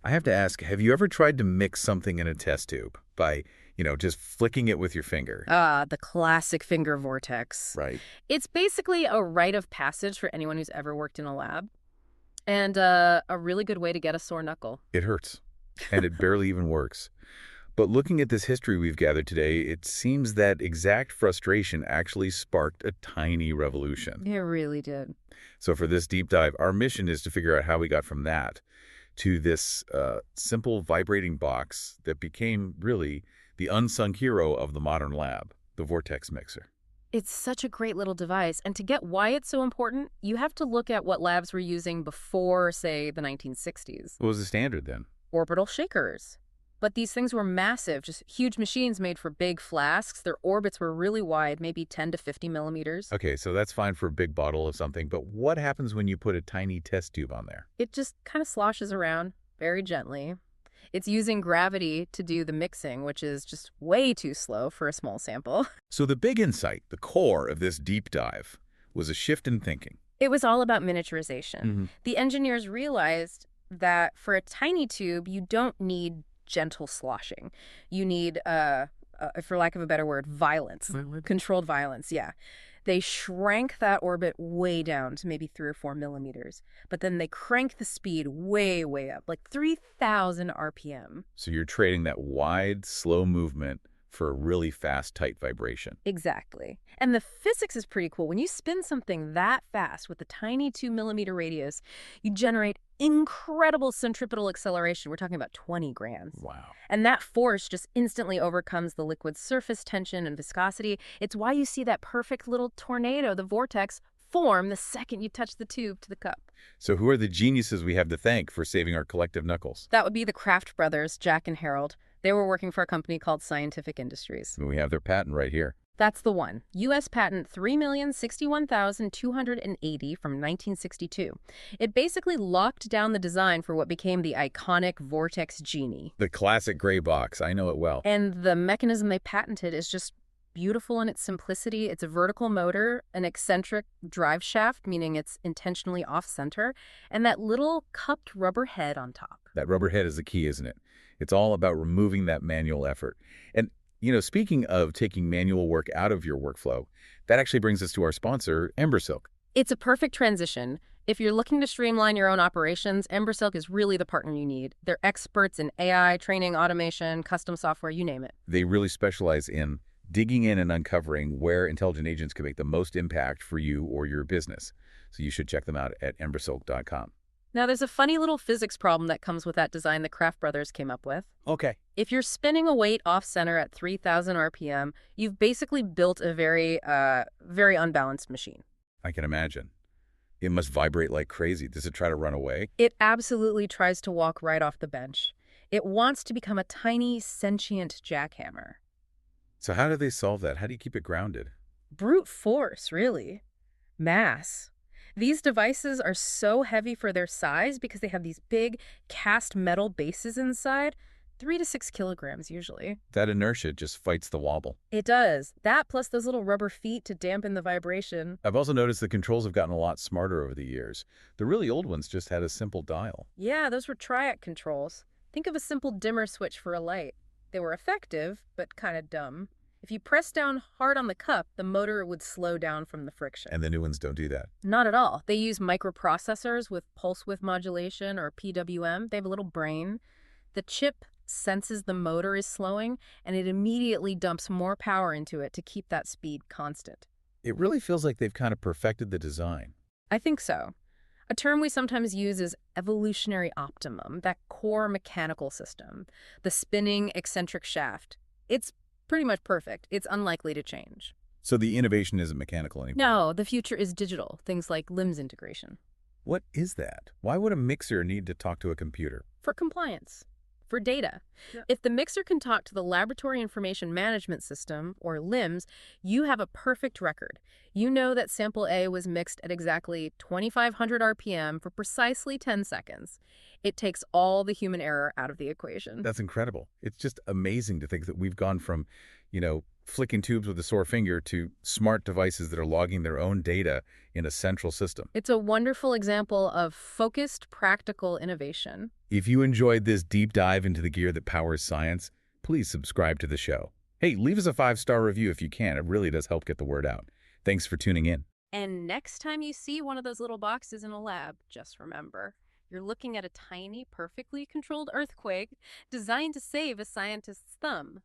I have to ask, have you ever tried to mix something in a test tube by, just flicking it with your finger? Ah, the classic finger vortex. Right. It's basically a rite of passage for anyone who's ever worked in a lab, and a really good way to get a sore knuckle. It hurts, and it barely even works. But looking at this history we've gathered today, it seems that exact frustration actually sparked a tiny revolution. It really did. So for this deep dive, our mission is to figure out how we got from that to this simple vibrating box that became really the unsung hero of the modern lab, the Vortex mixer. It's such a great little device, and to get why it's so important, you have to look at what labs were using before, say, the 1960s. What was the standard then? Orbital shakers. But these things were massive, just huge machines made for big flasks. Their orbits were really wide, maybe 10 to 50 millimeters. Okay, so that's fine for a big bottle of something, but what happens when you put a tiny test tube on there? It just kind of sloshes around very gently. It's using gravity to do the mixing, which is just way too slow for a small sample. So the big insight, the core of this deep dive, was a shift in thinking. It was all about miniaturization. Mm-hmm. The engineers realized that for a tiny tube, you don't need gentle sloshing. You need, for lack of a better word, violence. Controlled violence, yeah. They shrank that orbit way down to maybe 3 or 4 millimeters. But then they crank the speed way, way up, like 3,000 RPM. So you're trading that wide, slow movement for a really fast, tight vibration. Exactly. And the physics is pretty cool. When you spin something that fast with a tiny 2 millimeter radius, you generate incredible centripetal acceleration. We're talking about 20 grams. Wow. And that force just instantly overcomes the liquid's surface tension and viscosity. It's why you see that perfect little tornado, the vortex, form the second you touch the tube to the cup. So who are the geniuses we have to thank for saving our collective knuckles? That would be the Kraft brothers, Jack and Harold. They were working for a company called Scientific Industries. We have their patent right here. That's the one. U.S. patent 3,061,280 from 1962. It basically locked down the design for what became the iconic Vortex Genie. The classic gray box. I know it well. And the mechanism they patented is just beautiful in its simplicity. It's a vertical motor, an eccentric drive shaft, meaning it's intentionally off-center, and that little cupped rubber head on top. That rubber head is the key, isn't it? It's all about removing that manual effort. And, speaking of taking manual work out of your workflow, that actually brings us to our sponsor, Embersilk. It's a perfect transition. If you're looking to streamline your own operations, Embersilk is really the partner you need. They're experts in AI, training, automation, custom software, you name it. They really specialize in digging in and uncovering where intelligent agents can make the most impact for you or your business. So you should check them out at embersilk.com. Now, there's a funny little physics problem that comes with that design the Kraft brothers came up with. Okay. If you're spinning a weight off-center at 3,000 RPM, you've basically built a very unbalanced machine. I can imagine. It must vibrate like crazy. Does it try to run away? It absolutely tries to walk right off the bench. It wants to become a tiny, sentient jackhammer. So how do they solve that? How do you keep it grounded? Brute force, really. Mass. These devices are so heavy for their size because they have these big cast metal bases inside, 3 to 6 kilograms usually. That inertia just fights the wobble. It does. That plus those little rubber feet to dampen the vibration. I've also noticed the controls have gotten a lot smarter over the years. The really old ones just had a simple dial. Yeah, those were triac controls. Think of a simple dimmer switch for a light. They were effective, but kind of dumb. If you press down hard on the cup, the motor would slow down from the friction. And the new ones don't do that. Not at all. They use microprocessors with pulse width modulation, or PWM. They have a little brain. The chip senses the motor is slowing, and it immediately dumps more power into it to keep that speed constant. It really feels like they've kind of perfected the design. I think so. A term we sometimes use is evolutionary optimum, that core mechanical system, the spinning eccentric shaft. It's pretty much perfect. It's unlikely to change. So the innovation isn't mechanical anymore? No, the future is digital, things like LIMS integration. What is that? Why would a mixer need to talk to a computer? For compliance. For data. Yeah. If the mixer can talk to the Laboratory Information Management System, or LIMS, you have a perfect record. You know that sample A was mixed at exactly 2,500 RPM for precisely 10 seconds. It takes all the human error out of the equation. That's incredible. It's just amazing to think that we've gone from, flicking tubes with a sore finger to smart devices that are logging their own data in a central system. It's a wonderful example of focused, practical innovation. If you enjoyed this deep dive into the gear that powers science, please subscribe to the show. Hey, leave us a 5-star review if you can. It really does help get the word out. Thanks for tuning in. And next time you see one of those little boxes in a lab, just remember, you're looking at a tiny, perfectly controlled earthquake designed to save a scientist's thumb